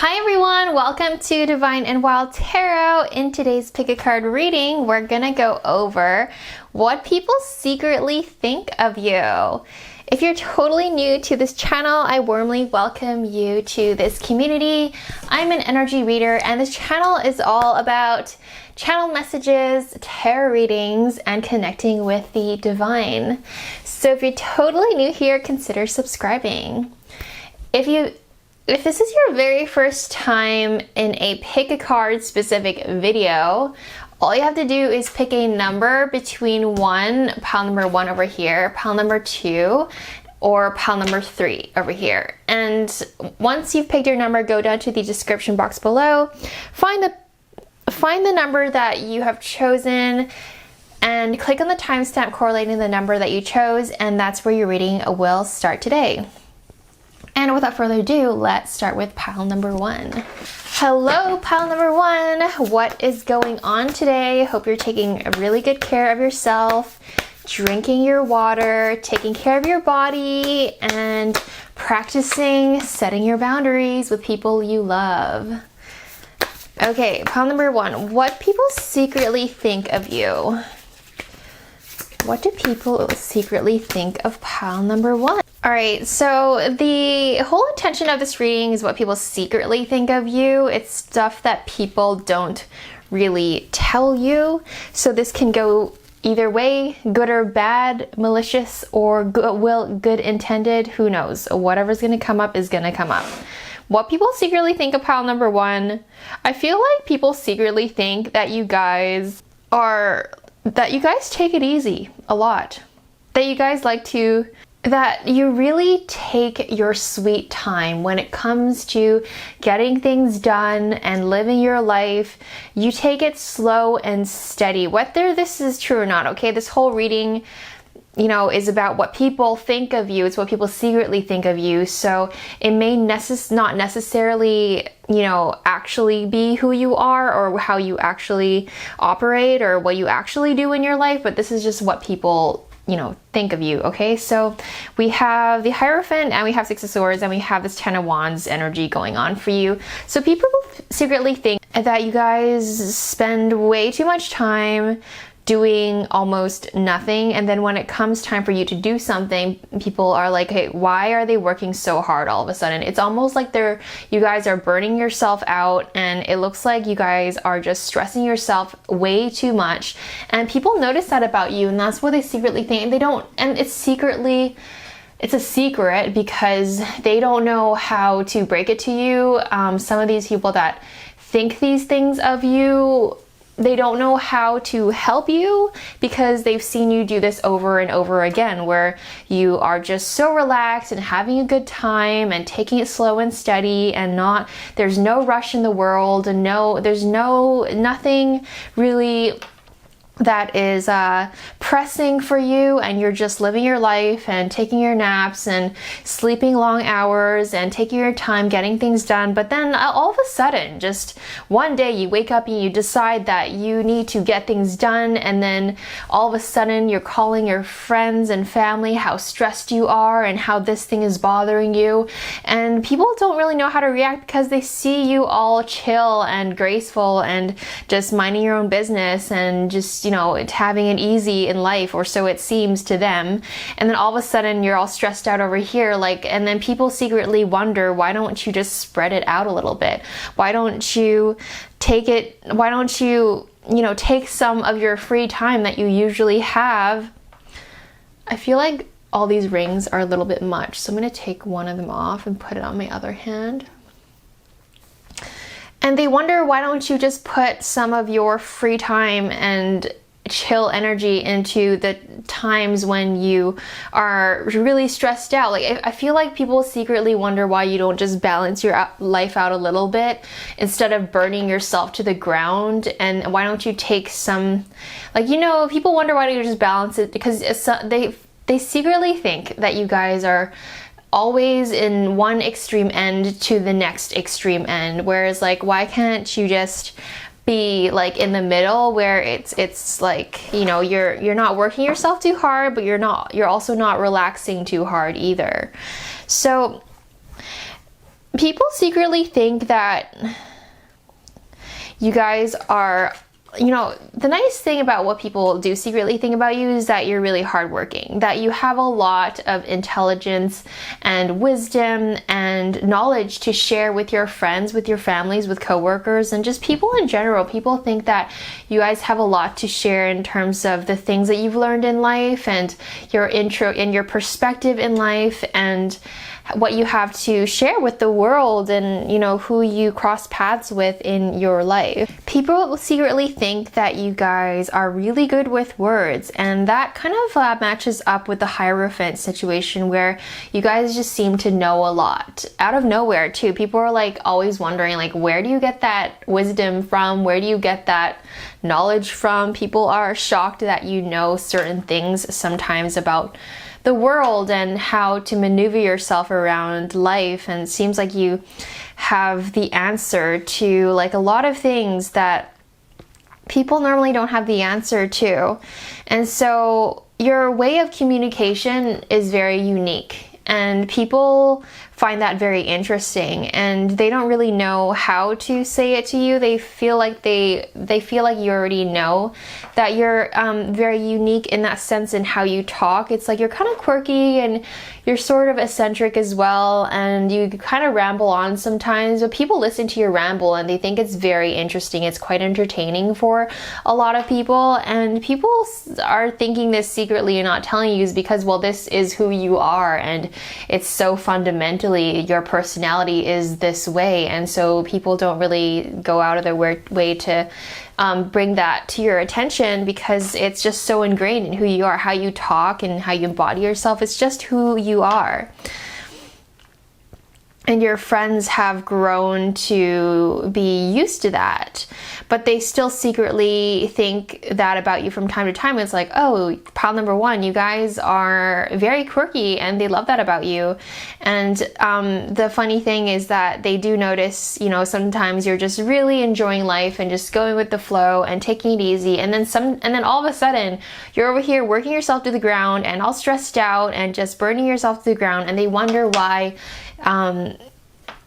Hi everyone, welcome to Divine and Wild Tarot. In today's pick a card reading, we're gonna go over what people secretly think of you. If you're totally new to this channel, I warmly welcome you to this community. I'm an energy reader and this channel is all about channel messages, tarot readings, and connecting with the divine. So if you're totally new here, consider subscribing. If this is your very first time in a pick a card specific video, all you have to do is pick a number between pile number 1 over here, pile number 2, or pile number 3 over here. And once you've picked your number, go down to the description box below, find the number that you have chosen, and click on the timestamp correlating the number that you chose, and that's where your reading will start today. And without further ado, let's start with pile number 1. Hello, pile number 1. What is going on today? Hope you're taking really good care of yourself, drinking your water, taking care of your body, and practicing setting your boundaries with people you love. Okay, pile number 1. What people secretly think of you? What do people secretly think of pile number 1? Alright, so the whole intention of this reading is what people secretly think of you. It's stuff that people don't really tell you. So this can go either way, good or bad, malicious or good intended, who knows. Whatever's going to come up is going to come up. What people secretly think of pile number 1, I feel like people secretly think that you guys take it easy a lot. That you really take your sweet time when it comes to getting things done and living your life. You take it slow and steady, whether this is true or not, okay? This whole reading, is about what people think of you. It's what people secretly think of you. So it may not necessarily, actually be who you are or how you actually operate or what you actually do in your life, but this is just what people think of you, okay? So we have the Hierophant and we have Six of Swords and we have this Ten of Wands energy going on for you. So people secretly think that you guys spend way too much time doing almost nothing, and then when it comes time for you to do something, people are like, hey, why are they working so hard all of a sudden? It's almost like you guys are burning yourself out, and it looks like you guys are just stressing yourself way too much, and people notice that about you, and that's what they secretly think. It's a secret because they don't know how to break it to you. Some of these people that think these things of you, they don't know how to help you because they've seen you do this over and over again, where you are just so relaxed and having a good time and taking it slow and steady, and there's no rush in the world, and there's nothing really that is pressing for you, and you're just living your life and taking your naps and sleeping long hours and taking your time getting things done. But then all of a sudden, just one day you wake up and you decide that you need to get things done, and then all of a sudden you're calling your friends and family how stressed you are and how this thing is bothering you, and people don't really know how to react because they see you all chill and graceful and just minding your own business and just having it easy in life, or so it seems to them. And then all of a sudden you're all stressed out over here, and then people secretly wonder, why don't you just spread it out a little bit? Why don't you take some of your free time that you usually have? I feel like all these rings are a little bit much, so I'm going to take one of them off and put it on my other hand. And they wonder, why don't you just put some of your free time and chill energy into the times when you are really stressed out? I feel like people secretly wonder why you don't just balance your life out a little bit instead of burning yourself to the ground. And why don't you take some, people wonder, why don't you just balance it? Because they secretly think that you guys are always in one extreme end to the next extreme end, whereas why can't you just be in the middle, where it's like, you're not working yourself too hard, but you're also not relaxing too hard either. So people secretly think that you guys are, you know, the nice thing about what people do secretly think about you is that you're really hardworking, that you have a lot of intelligence and wisdom and knowledge to share with your friends, with your families, with coworkers, and just people in general. People think that you guys have a lot to share in terms of the things that you've learned in life and your intro and your perspective in life and what you have to share with the world and, you know, who you cross paths with in your life. People secretly think that you guys are really good with words, and that kind of matches up with the Hierophant situation where you guys just seem to know a lot out of nowhere too. People are like always wondering, like, where do you get that wisdom from? Where do you get that knowledge from? People are shocked that you know certain things sometimes about the world and how to maneuver yourself around life, and it seems like you have the answer to like a lot of things that people normally don't have the answer to. And so your way of communication is very unique, and people find that very interesting, and they don't really know how to say it to you. They feel like they feel like you already know that you're very unique in that sense in how you talk. It's like you're kind of quirky and you're sort of eccentric as well, and you kind of ramble on sometimes, but people listen to your ramble and they think it's very interesting. It's quite entertaining for a lot of people, and people are thinking this secretly and not telling you is because, well, this is who you are, and it's so fundamentally your personality is this way, and so people don't really go out of their way to bring that to your attention because it's just so ingrained in who you are, how you talk and how you embody yourself. It's just who you are. And your friends have grown to be used to that, but they still secretly think that about you from time to time. It's like, oh, pile number one, you guys are very quirky, and they love that about you. And the funny thing is that they do notice, you know, sometimes you're just really enjoying life and just going with the flow and taking it easy, and then all of a sudden you're over here working yourself to the ground and all stressed out and just burning yourself to the ground, and they wonder why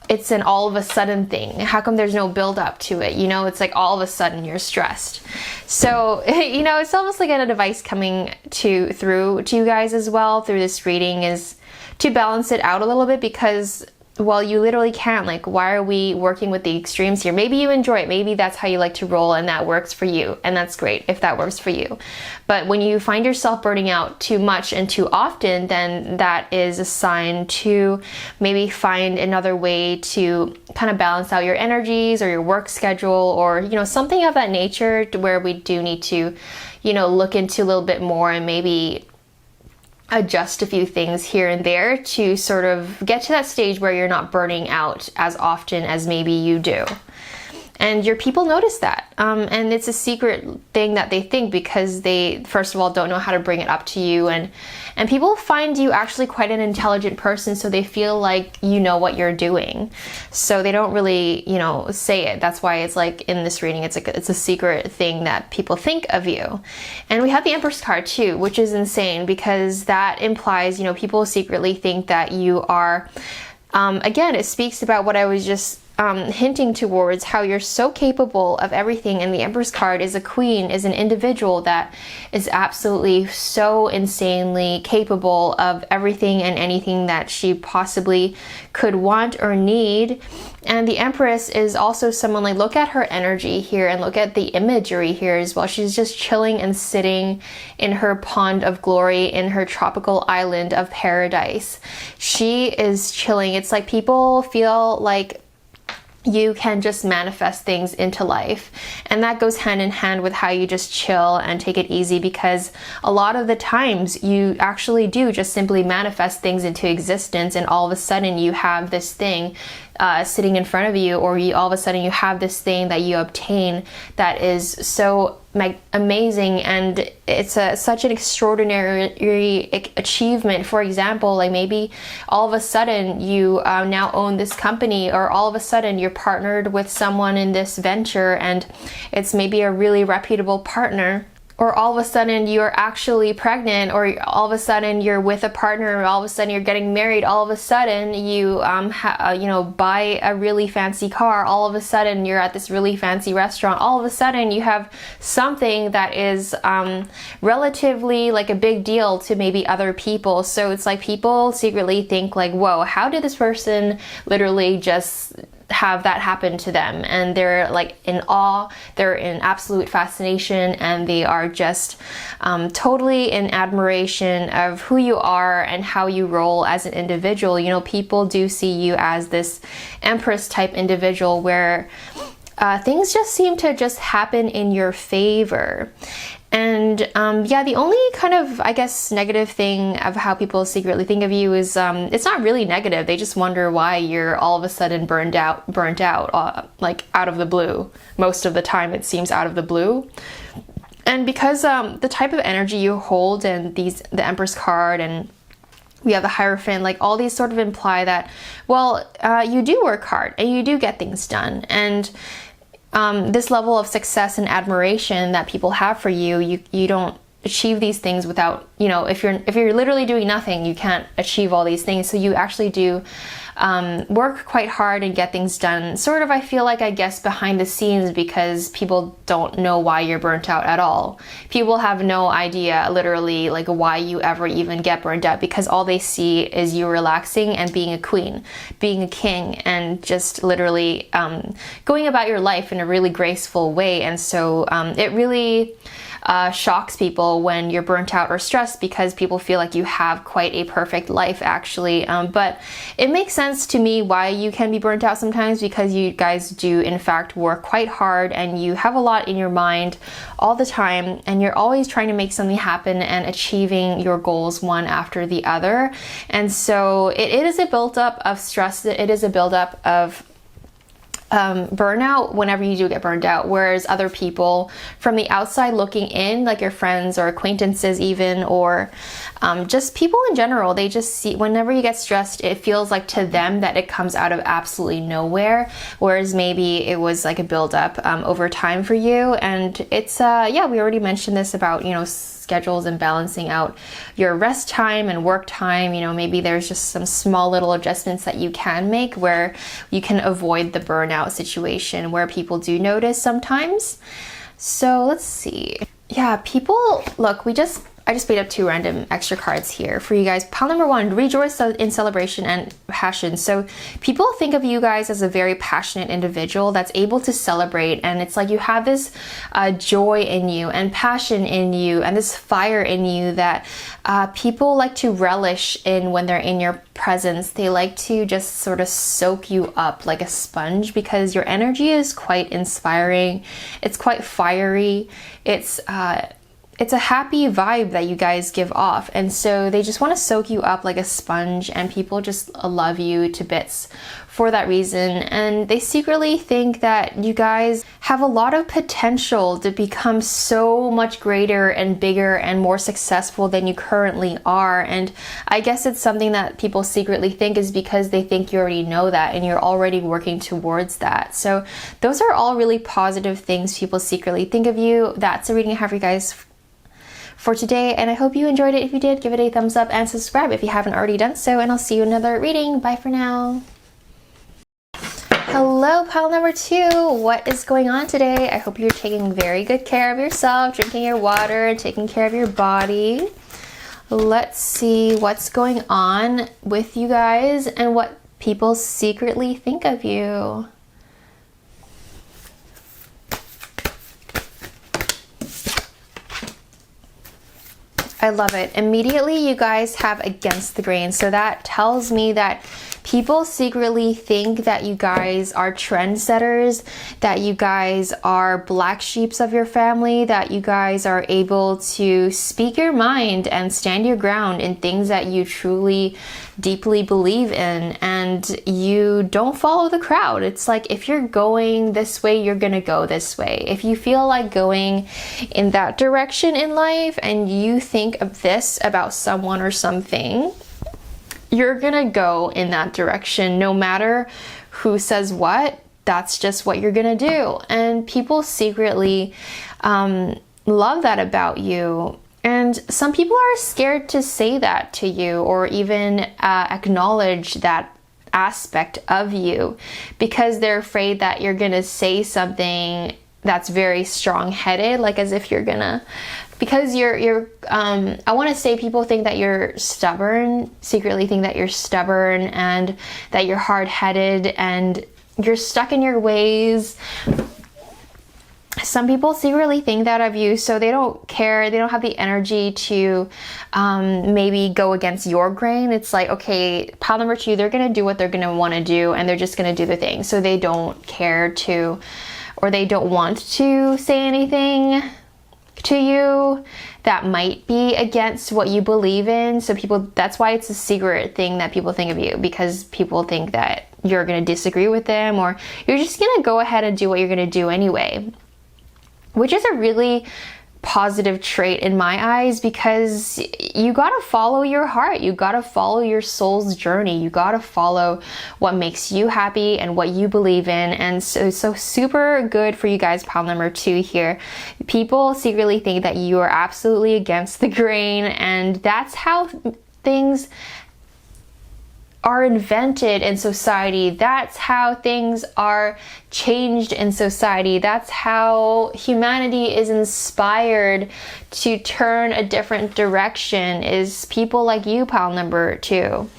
it's an all of a sudden thing. How come there's no build up to it? You know, it's like all of a sudden you're stressed. So, you know, it's almost like an advice coming through to you guys as well through this reading is to balance it out a little bit, because, well, you literally can't. Like, why are we working with the extremes here? Maybe you enjoy it. Maybe that's how you like to roll and that works for you. And that's great if that works for you. But when you find yourself burning out too much and too often, then that is a sign to maybe find another way to kind of balance out your energies or your work schedule, or, you know, something of that nature where we do need to, you know, look into a little bit more and maybe adjust a few things here and there to sort of get to that stage where you're not burning out as often as maybe you do. And your people notice that. And it's a secret thing that they think because they, first of all, don't know how to bring it up to you. And people find you actually quite an intelligent person, so they feel like you know what you're doing. So they don't really, you know, say it. That's why it's like in this reading, it's a secret thing that people think of you. And we have the Empress card too, which is insane because that implies, you know, people secretly think that you are, again, it speaks about what I was just hinting towards, how you're so capable of everything. And the Empress card is a queen, is an individual that is absolutely so insanely capable of everything and anything that she possibly could want or need. And the Empress is also someone, like, look at her energy here and look at the imagery here as well. She's just chilling and sitting in her pond of glory, in her tropical island of paradise. She is chilling. It's like people feel like you can just manifest things into life, and that goes hand in hand with how you just chill and take it easy, because a lot of the times you actually do just simply manifest things into existence, and all of a sudden you have this thing sitting in front of you, or all of a sudden you have this thing that you obtain that is so amazing, and it's such an extraordinary achievement. For example, like maybe all of a sudden you now own this company, or all of a sudden you're partnered with someone in this venture and it's maybe a really reputable partner, or all of a sudden you're actually pregnant, or all of a sudden you're with a partner, or all of a sudden you're getting married, all of a sudden you you know, buy a really fancy car, all of a sudden you're at this really fancy restaurant, all of a sudden you have something that is relatively like a big deal to maybe other people. So it's like people secretly think like, whoa, how did this person literally just have that happen to them? And they're like in awe, they're in absolute fascination, and they are just totally in admiration of who you are and how you roll as an individual. You know, people do see you as this Empress type individual where things just seem to just happen in your favor. And yeah, the only kind of, I guess, negative thing of how people secretly think of you is it's not really negative. They just wonder why you're all of a sudden burnt out, like out of the blue. Most of the time it seems out of the blue. And because the type of energy you hold, and the Empress card, and we have the Hierophant, like all these sort of imply that, well, you do work hard and you do get things done. And this level of success and admiration that people have for you, you don't achieve these things without, you know, if you're literally doing nothing, you can't achieve all these things. So you actually do work quite hard and get things done, sort of, I feel like, I guess, behind the scenes, because people don't know why you're burnt out at all. People have no idea literally like why you ever even get burnt out, because all they see is you relaxing and being a queen, being a king, and just literally going about your life in a really graceful way. And so it really shocks people when you're burnt out or stressed, because people feel like you have quite a perfect life actually. But it makes sense to me why you can be burnt out sometimes, because you guys do in fact work quite hard, and you have a lot in your mind all the time, and you're always trying to make something happen and achieving your goals one after the other. And so it is a buildup of stress, it is a buildup of burnout whenever you do get burned out. Whereas other people from the outside looking in, like your friends or acquaintances even, or just people in general, they just see whenever you get stressed, it feels like to them that it comes out of absolutely nowhere, whereas maybe it was like a buildup over time for you. And it's yeah, we already mentioned this about, you know, schedules and balancing out your rest time and work time. You know, maybe there's just some small little adjustments that you can make where you can avoid the burnout situation where people do notice sometimes. So let's see. Yeah, people, look, I just made up 2 random extra cards here for you guys. Pile number 1, rejoice in celebration and passion. So people think of you guys as a very passionate individual that's able to celebrate, and it's like you have this joy in you and passion in you and this fire in you that people like to relish in when they're in your presence. They like to just sort of soak you up like a sponge, because your energy is quite inspiring. It's quite fiery. It's a happy vibe that you guys give off, and so they just want to soak you up like a sponge, and people just love you to bits for that reason. And they secretly think that you guys have a lot of potential to become so much greater and bigger and more successful than you currently are. And I guess it's something that people secretly think is because they think you already know that and you're already working towards that. So those are all really positive things people secretly think of you. That's a reading I have for you guys for today, and I hope you enjoyed it. If you did, give it a thumbs up and subscribe if you haven't already done so, and I'll see you in another reading. Bye for now. Hello, pile number 2. What is going on today? I hope you're taking very good care of yourself, drinking your water, and taking care of your body. Let's see what's going on with you guys and what people secretly think of you. I love it. Immediately you guys have against the grain. So that tells me that people secretly think that you guys are trendsetters, that you guys are black sheeps of your family, that you guys are able to speak your mind and stand your ground in things that you truly deeply believe in, and you don't follow the crowd. It's like if you're going this way, you're gonna go this way. If you feel like going in that direction in life and you think of this about someone or something, you're gonna go in that direction no matter who says what. That's just what you're gonna do. And people secretly love that about you. And some people are scared to say that to you or even acknowledge that aspect of you because they're afraid that you're gonna say something that's very strong-headed, like as if you're gonna, because I want to say people think that you're stubborn, secretly think that you're stubborn and that you're hard-headed and you're stuck in your ways. Some people secretly think that of you, so they don't care, they don't have the energy to maybe go against your grain. It's like, okay, pile number 2, they're gonna do what they're gonna want to do and they're just gonna do the thing, so they don't care to, or they don't want to say anything to you that might be against what you believe in. So people, that's why it's a secret thing that people think of you, because people think that you're gonna disagree with them or you're just gonna go ahead and do what you're gonna do anyway. Which is a really positive trait in my eyes, because you gotta follow your heart, you gotta follow your soul's journey, you gotta follow what makes you happy and what you believe in. And so super good for you guys, pile number 2 here. People secretly think that you are absolutely against the grain, and that's how things are invented in society. That's how things are changed in society. That's how humanity is inspired to turn a different direction, is people like you, pile number 2.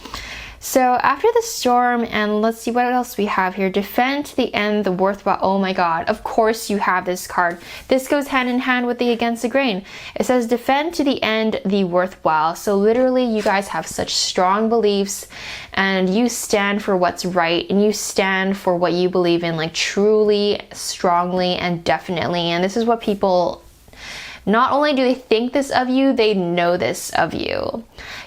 So after the storm, and let's see what else we have here. Defend to the end, the worthwhile. Oh my God, of course you have this card. This goes hand in hand with the against the grain. It says defend to the end, the worthwhile. So literally you guys have such strong beliefs and you stand for what's right and you stand for what you believe in, like truly, strongly, and definitely. And this is what people, not only do they think this of you, they know this of you.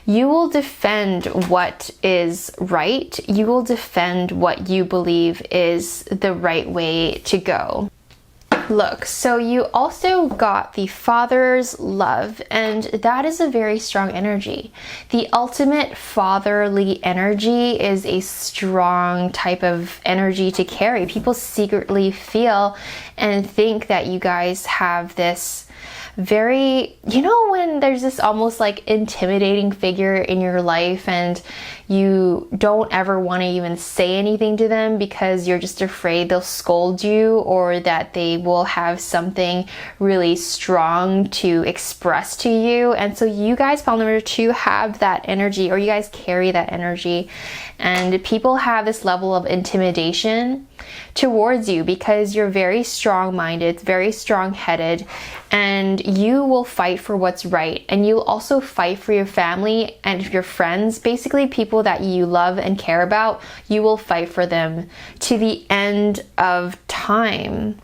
You will defend what is right. You will defend what you believe is the right way to go. Look, so you also got the Father's love, and that is a very strong energy. The ultimate fatherly energy is a strong type of energy to carry. People secretly feel and think that you guys have this very, you know, when there's this almost like intimidating figure in your life and you don't ever want to even say anything to them because you're just afraid they'll scold you or that they will have something really strong to express to you. And so you guys, pile number 2, have that energy, or you guys carry that energy, and people have this level of intimidation towards you because you're very strong-minded, very strong-headed, and you will fight for what's right. And you'll also fight for your family and your friends, basically people that you love and care about. You will fight for them to the end of time.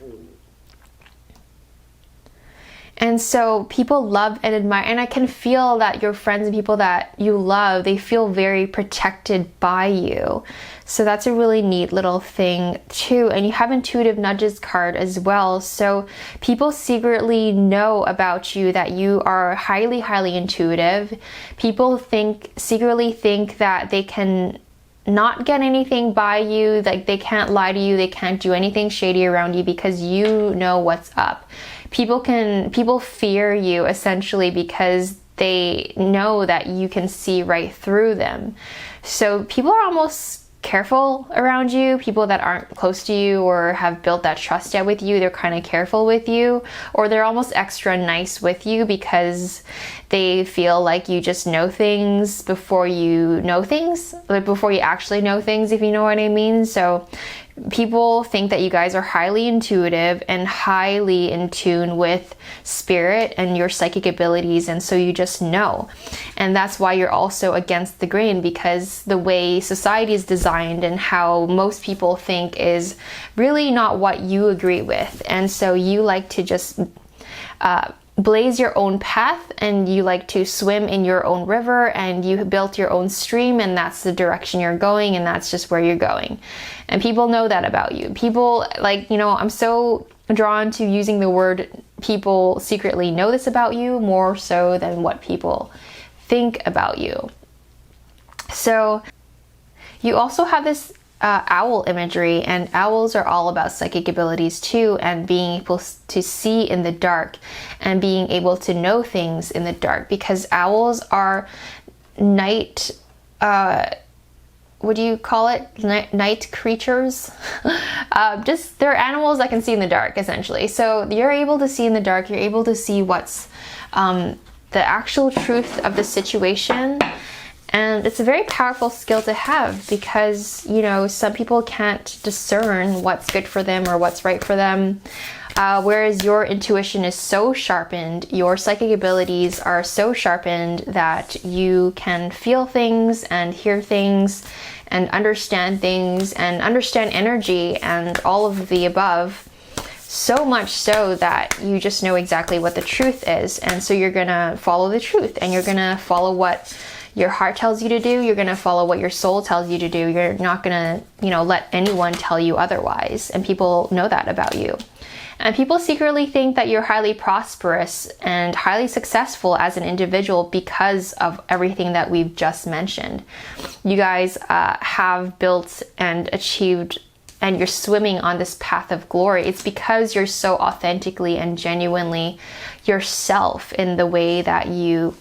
And so people love and admire, and I can feel that your friends and people that you love, they feel very protected by you. So that's a really neat little thing too. And you have Intuitive Nudges card as well. So people secretly know about you that you are highly, highly intuitive. People secretly think that they can not get anything by you, like they can't lie to you, they can't do anything shady around you because you know what's up. People fear you essentially because they know that you can see right through them. So people are almost careful around you. People that aren't close to you or have built that trust yet with you, they're kind of careful with you, or they're almost extra nice with you because they feel like you just know things before you know things, like before you actually know things, if you know what I mean. So people think that you guys are highly intuitive and highly in tune with spirit and your psychic abilities, and so you just know. And that's why you're also against the grain, because the way society is designed and how most people think is really not what you agree with. And so you like to just blaze your own path, and you like to swim in your own river, and you built your own stream, and that's the direction you're going, and that's just where you're going. And people know that about you. People, like, you know, I'm so drawn to using the word people secretly know this about you more so than what people think about you. So you also have this owl imagery, and owls are all about psychic abilities too, and being able to see in the dark and being able to know things in the dark, because owls are night, what do you call it? Night creatures. Just they're animals that can see in the dark, essentially. So you're able to see in the dark, you're able to see what's the actual truth of the situation. And it's a very powerful skill to have, because, you know, some people can't discern what's good for them or what's right for them. Whereas your intuition is so sharpened, your psychic abilities are so sharpened that you can feel things and hear things and understand things and understand energy and all of the above. So much so that you just know exactly what the truth is. And so you're gonna follow the truth, and you're gonna follow what your heart tells you to do. You're gonna follow what your soul tells you to do. You're not gonna, you know, let anyone tell you otherwise. And people know that about you. And people secretly think that you're highly prosperous and highly successful as an individual because of everything that we've just mentioned. You guys have built and achieved, and you're swimming on this path of glory. It's because you're so authentically and genuinely yourself in the way that you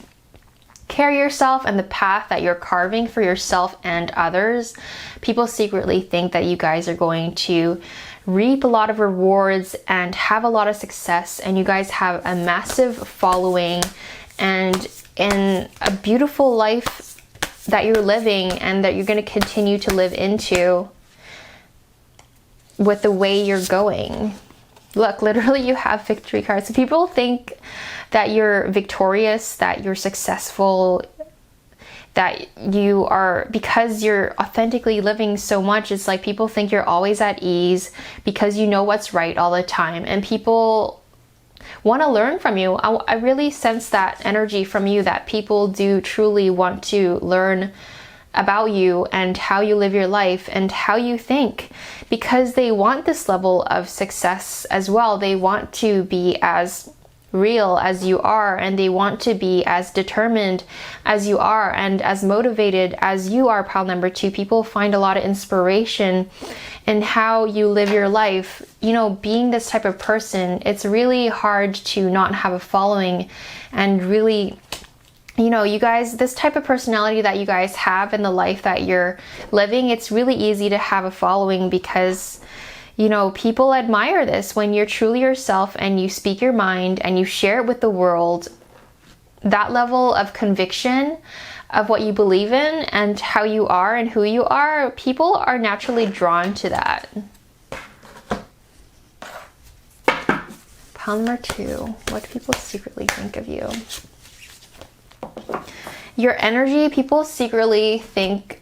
carry yourself and the path that you're carving for yourself and others. People secretly think that you guys are going to reap a lot of rewards and have a lot of success, and you guys have a massive following and in a beautiful life that you're living and that you're going to continue to live into with the way you're going. Look, literally you have victory cards. So people think that you're victorious, that you're successful, that you are, because you're authentically living so much. It's like people think you're always at ease because you know what's right all the time, and people want to learn from you. I really sense that energy from you, that people do truly want to learn about you and how you live your life and how you think, because they want this level of success as well. They want to be as real as you are, and they want to be as determined as you are and as motivated as you are, pile number 2. People find a lot of inspiration in how you live your life. You know, being this type of person, it's really hard to not have a following, and really, you know, you guys, this type of personality that you guys have in the life that you're living, it's really easy to have a following, because, you know, people admire this when you're truly yourself and you speak your mind and you share it with the world. That level of conviction of what you believe in and how you are and who you are, people are naturally drawn to that. Pile number 2, what do people secretly think of you? Your energy, people secretly think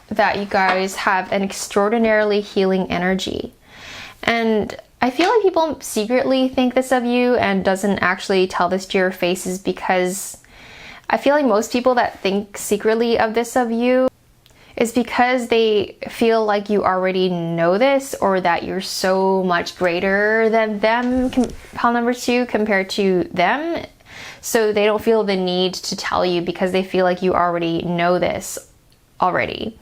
that you guys have an extraordinarily healing energy. And I feel like people secretly think this of you and doesn't actually tell this to your faces, because I feel like most people that think secretly of this of you is because they feel like you already know this, or that you're so much greater than them, pile number 2, compared to them. So they don't feel the need to tell you because they feel like you already know this already.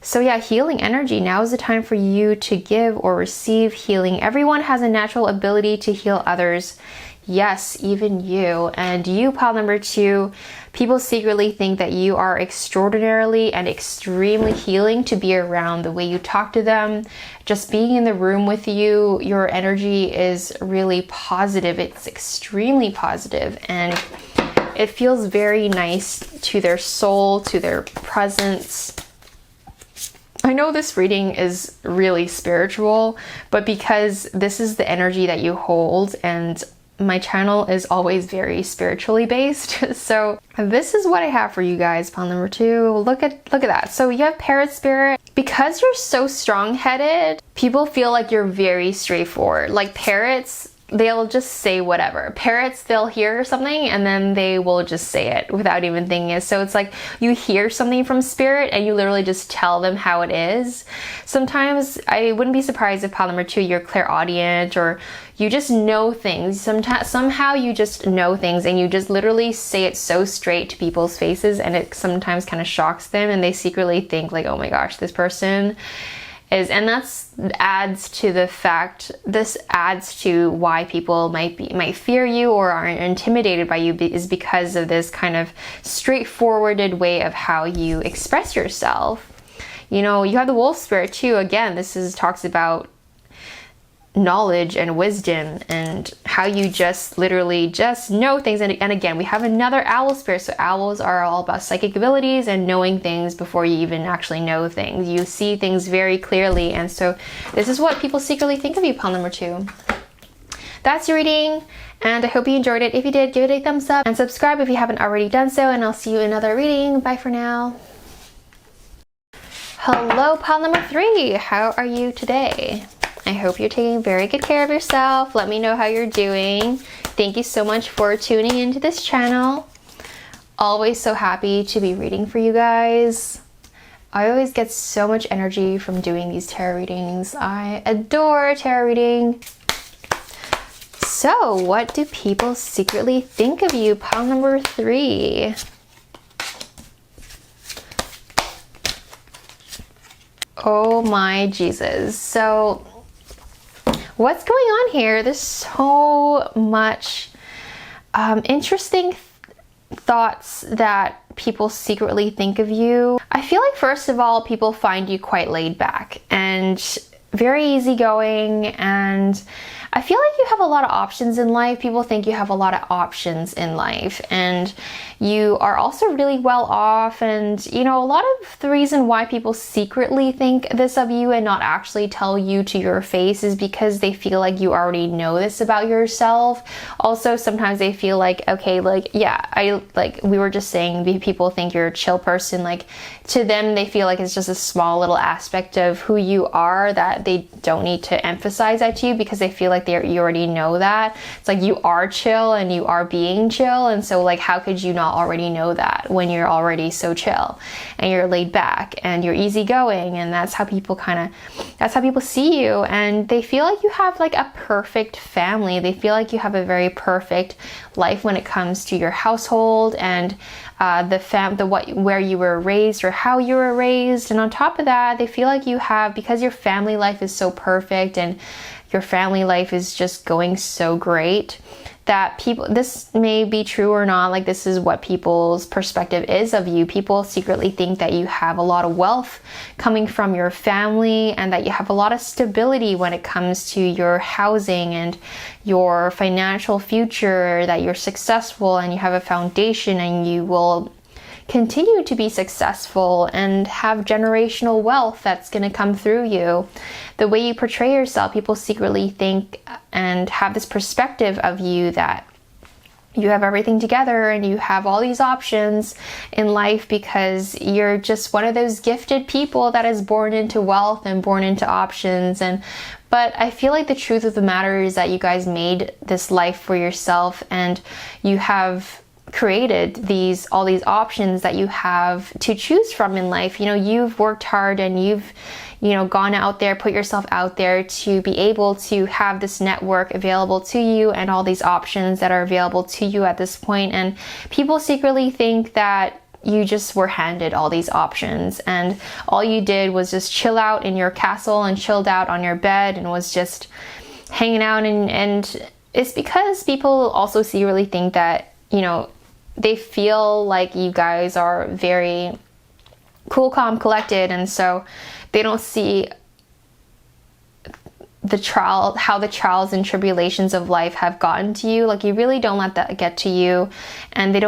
So yeah, healing energy. Now is the time for you to give or receive healing. Everyone has a natural ability to heal others. Yes, even you. And you, pile number 2, people secretly think that you are extraordinarily and extremely healing to be around. The way you talk to them, just being in the room with you, your energy is really positive. It's extremely positive, and it feels very nice to their soul, to their presence. I know this reading is really spiritual, but because this is the energy that you hold, and my channel is always very spiritually based, so this is what I have for you guys. Pile number 2, look at that. So you have parrot spirit. Because you're so strong-headed, people feel like you're very straightforward. Like parrots, they'll just say whatever. Parrots, they'll hear something and then they will just say it without even thinking it. So it's like you hear something from spirit and you literally just tell them how it is. Sometimes I wouldn't be surprised if pile number 2, you're clairaudient, or you just know things. Somehow you just know things and you just literally say it so straight to people's faces, and it sometimes kind of shocks them, and they secretly think like, oh my gosh, this person and this adds to why people might fear you or are intimidated by you, is because of this kind of straightforwarded way of how you express yourself. You know, you have the wolf spirit too. Again, talks about knowledge and wisdom and how you just literally just know things. And again, we have another owl spirit. So owls are all about psychic abilities and knowing things before you even actually know things. You see things very clearly. And so this is what people secretly think of you, pile number 2. That's your reading, and I hope you enjoyed it. If you did, give it a thumbs up and subscribe if you haven't already done so, and I'll see you in another reading. Bye for now. Hello, pile number 3. How are you today? I hope you're taking very good care of yourself. Let me know how you're doing. Thank you so much for tuning into this channel. Always so happy to be reading for you guys. I always get so much energy from doing these tarot readings. I adore tarot reading. So, what do people secretly think of you? Pile number 3. Oh my Jesus. So, what's going on here? There's so much interesting thoughts that people secretly think of you. I feel like, first of all, people find you quite laid back and very easygoing, and I feel like you have a lot of options in life. People think you have a lot of options in life, and you are also really well off. And you know, a lot of the reason why people secretly think this of you and not actually tell you to your face is because they feel like you already know this about yourself. Also, sometimes they feel like, okay, like, yeah, we were just saying, people think you're a chill person. Like, to them, they feel like it's just a small little aspect of who you are that they don't need to emphasize that to you, because they feel like you already know that. It's like, you are chill and you are being chill, and so like, how could you not already know that when you're already so chill and you're laid back and you're easygoing? And that's how people see you, and they feel like you have like a perfect family. They feel like you have a very perfect life when it comes to your household and where you were raised or how you were raised. And on top of that, they feel like you have, because your family life is so perfect and your family life is just going so great, that people, this may be true or not, like this is what people's perspective is of you. People secretly think that you have a lot of wealth coming from your family, and that you have a lot of stability when it comes to your housing and your financial future, that you're successful and you have a foundation and you will continue to be successful and have generational wealth that's going to come through you. The way you portray yourself, people secretly think and have this perspective of you that you have everything together and you have all these options in life, because you're just one of those gifted people that is born into wealth and born into options. But I feel like the truth of the matter is that you guys made this life for yourself, and you have created all these options that you have to choose from in life. You know, you've worked hard and you've, you know, gone out there, put yourself out there to be able to have this network available to you and all these options that are available to you at this point. And people secretly think that you just were handed all these options, and all you did was just chill out in your castle and chilled out on your bed and was just hanging out. And it's because people also secretly think that, you know, they feel like you guys are very cool, calm, collected, and so they don't see how the trials and tribulations of life have gotten to you. Like, you really don't let that get to you, and you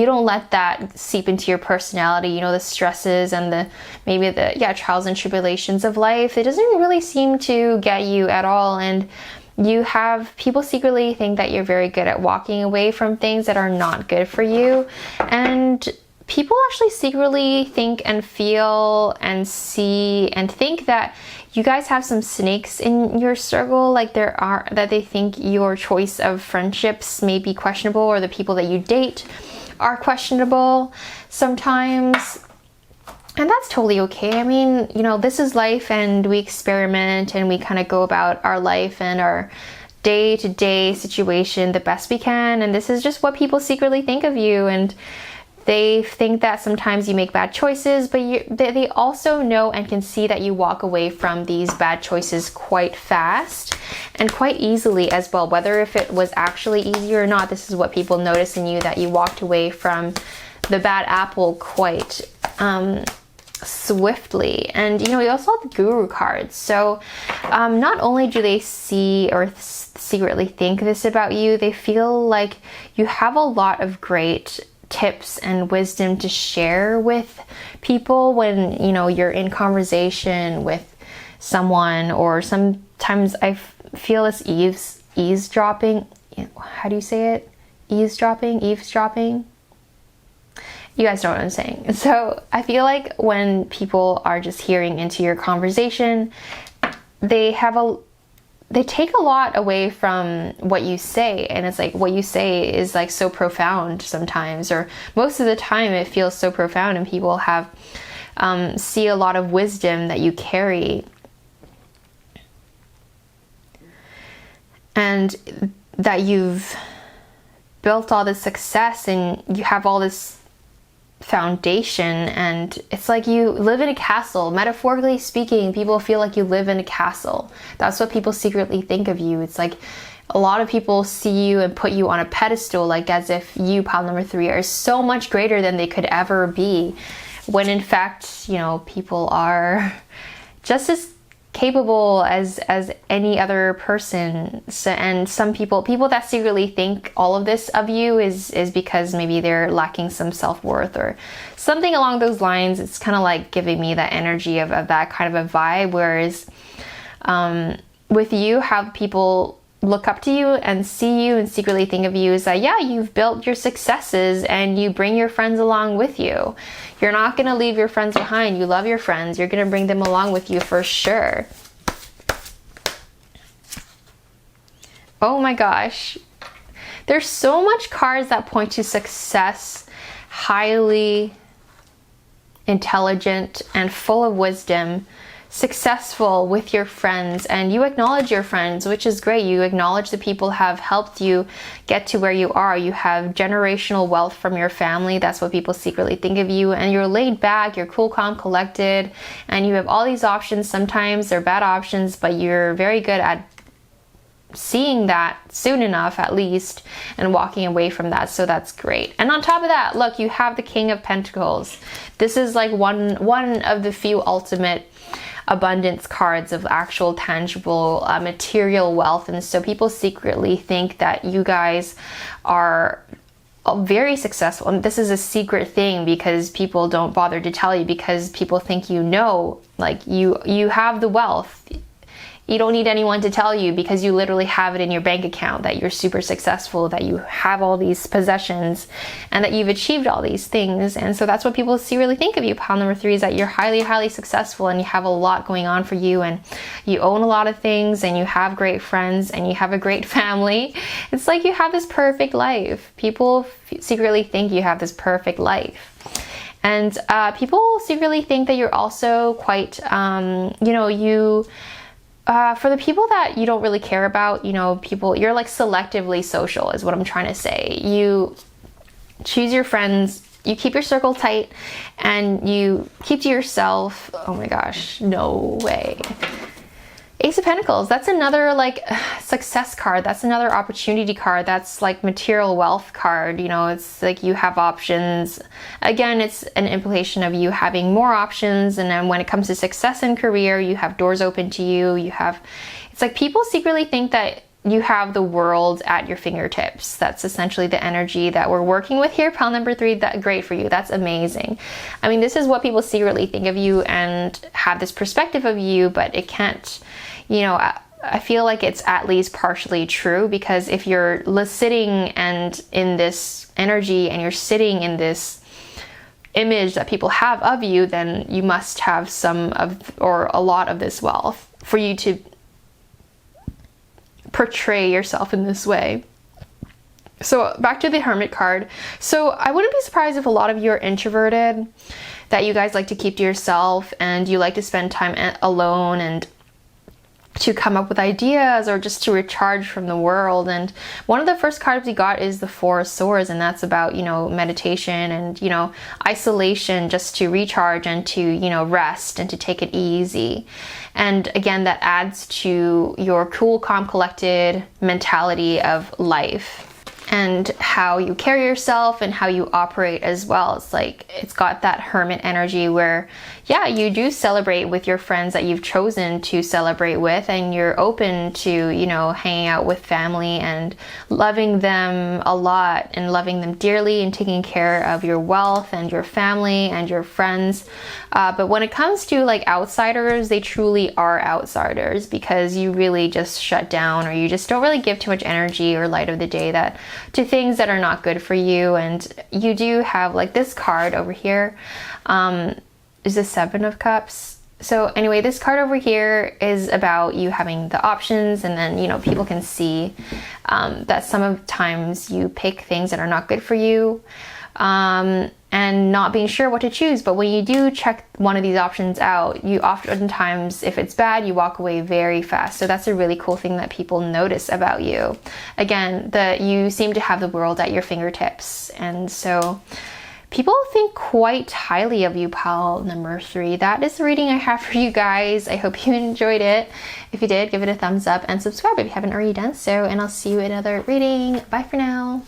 don't let that seep into your personality. You know, the stresses and the trials and tribulations of life, it doesn't really seem to get you at all. And people secretly think that you're very good at walking away from things that are not good for you. And people actually secretly think and feel and see and think that you guys have some snakes in your circle, like that they think your choice of friendships may be questionable, or the people that you date are questionable sometimes. And that's totally okay. I mean, you know, this is life, and we experiment and we kind of go about our life and our day-to-day situation the best we can. And this is just what people secretly think of you. And They think that sometimes you make bad choices, but they also know and can see that you walk away from these bad choices quite fast and quite easily as well. Whether if it was actually easy or not, this is what people notice in you, that you walked away from the bad apple quite swiftly. And you also have the Guru cards. So not only do they see or secretly think this about you, they feel like you have a lot of great tips and wisdom to share with people when you're in conversation with someone, or sometimes I feel this eavesdropping. How do you say it? Eavesdropping. You guys know what I'm saying. So I feel like when people are just hearing into your conversation, they take a lot away from what you say, and it's like what you say is like so profound sometimes, or most of the time it feels so profound, and people have see a lot of wisdom that you carry, and that you've built all this success and you have all this foundation, and it's like you live in a castle. Metaphorically speaking, people feel like you live in a castle. That's what people secretly think of you. It's like a lot of people see you and put you on a pedestal, like as if you, pile number 3, are so much greater than they could ever be, when in fact, people are just as capable as any other person. So, and some people that secretly think all of this of you is because maybe they're lacking some self-worth or something along those lines. It's kind of like giving me that energy of that kind of a vibe. Whereas with you, how people look up to you and see you and secretly think of you is that, yeah, you've built your successes and you bring your friends along with you. You're not going to leave your friends behind. You love your friends. You're going to bring them along with you for sure. Oh my gosh. There's so much cards that point to success, highly intelligent and full of wisdom, successful with your friends, and you acknowledge your friends, which is great. You acknowledge the people have helped you get to where you are. You have generational wealth from your family. That's what people secretly think of you. And you're laid back, you're cool, calm, collected, and you have all these options. Sometimes they're bad options, but you're very good at seeing that soon enough, at least, and walking away from that. So that's great. And on top of that, look, you have the King of Pentacles. This is like one of the few ultimate abundance cards of actual tangible material wealth. And so people secretly think that you guys are very successful, and this is a secret thing because people don't bother to tell you, because people think like you have the wealth. You don't need anyone to tell you, because you literally have it in your bank account that you're super successful, that you have all these possessions, and that you've achieved all these things. And so that's what people secretly think of you, pile number 3, is that you're highly, highly successful, and you have a lot going on for you, and you own a lot of things, and you have great friends, and you have a great family. It's like you have this perfect life. People secretly think you have this perfect life. And people secretly think that you're also quite, for the people that you don't really care about, you're like selectively social is what I'm trying to say. You choose your friends, you keep your circle tight, and you keep to yourself. Oh my gosh, no way. Ace of Pentacles, that's another like success card. That's another opportunity card. That's like material wealth card. It's like you have options. Again, it's an implication of you having more options. And then when it comes to success in career, you have doors open to you. It's like people secretly think that you have the world at your fingertips. That's essentially the energy that we're working with here. Pile number 3, that great for you. That's amazing. I mean, this is what people secretly think of you and have this perspective of you, but it can't, I feel like it's at least partially true, because if you're sitting and in this energy and you're sitting in this image that people have of you, then you must have some of, or a lot of this wealth for you to portray yourself in this way. So back to the Hermit card. So I wouldn't be surprised if a lot of you are introverted, that you guys like to keep to yourself and you like to spend time alone and to come up with ideas or just to recharge from the world. And one of the first cards we got is the Four of Swords, and that's about, you know, meditation and, you know, isolation, just to recharge and to, you know, rest and to take it easy. And again, that adds to your cool, calm, collected mentality of life and how you carry yourself and how you operate as well. It's like, it's got that hermit energy where, yeah, you do celebrate with your friends that you've chosen to celebrate with, and you're open to, you know, hanging out with family and loving them a lot and loving them dearly and taking care of your wealth and your family and your friends. But when it comes to like outsiders, they truly are outsiders, because you really just shut down, or you just don't really give too much energy or light of the day to things that are not good for you. And you do have like this card over here, is the Seven of Cups. So anyway, this card over here is about you having the options, and then, you know, people can see that sometimes you pick things that are not good for you, and not being sure what to choose. But when you do check one of these options out, you oftentimes, if it's bad, you walk away very fast. So that's a really cool thing that people notice about you. Again, you seem to have the world at your fingertips, and so people think quite highly of you, pile number 3. That is the reading I have for you guys. I hope you enjoyed it. If you did, give it a thumbs up and subscribe if you haven't already done so, and I'll see you in another reading. Bye for now.